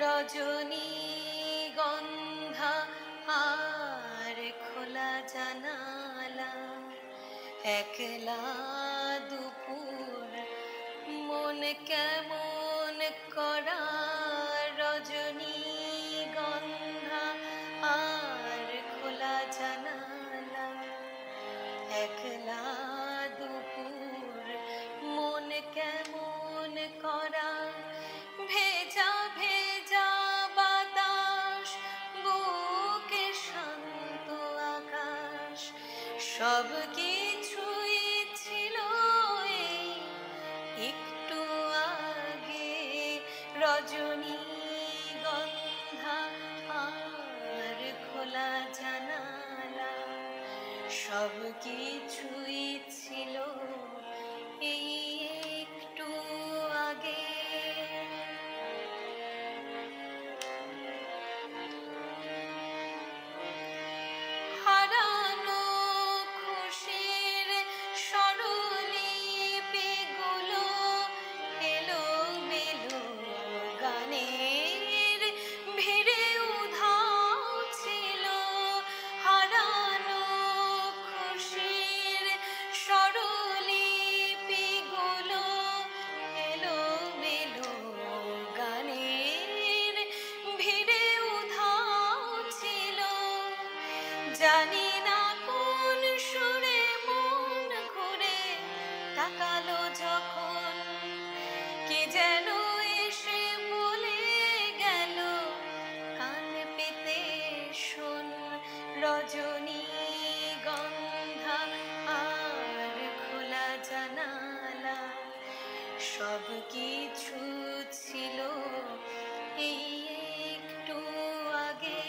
রজনীগন্ধা আর খোলা জানালা, একলা দুপুর মন কেমন করা। রজনীগন্ধা আর খোলা জানালা, একলা দুপুর মন কেমন করা। ভেজা ভেজা বাতাস, বুকে শান্ত আকাশ, সব কিছুই ছিল এই একটু আগে। রজনীগন্ধা আর খোলা জানালা, সব কিছুই ছিল এই একটু আগে। হারানো খুশির স্বরলিপিগুলো এলোমেলো গানের ভিড়ে উধাও ছিল। হারানো খুশির স্বরলিপিগুলো এলোমেলো গানের ভিড়ে উধাও ছিল। জানি না কোন সুরে মন ঘুরে তাকালো যখন, কে যেন এসে বলে গেল কান পেতে শোন। রজনীগন্ধা আর খোলা জানালা, সব কিছু ছিল এই একটু আগে।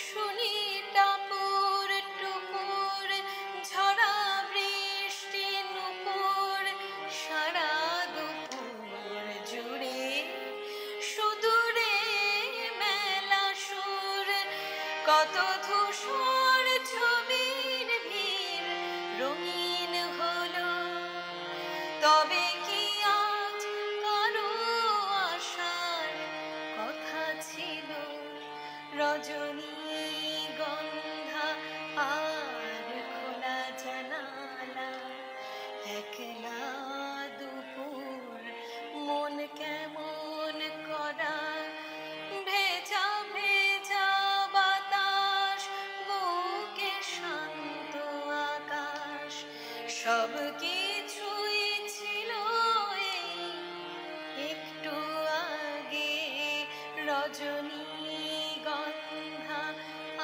শুনি টাপুর টুপুর ঝরা বৃষ্টি নুপুর, সারা দুপুর জুড়ে সুদূরে মেলা সুর। কত ধূসর ছবির ভিড় রঙিন হলো, তবে কি আজ কারো আসার কথা ছিল? রজনীগন্ধা আর খোলা জানালা, একলা দুপুর মন কেমন করা। ভেজা ভেজা বাতাস, বুকে শান্ত আকাশ, সব কিছুই ছিল এই একটু আগে। রজনীগন্ধা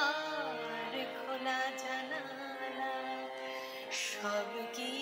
আর খোলা জানালা, সব কি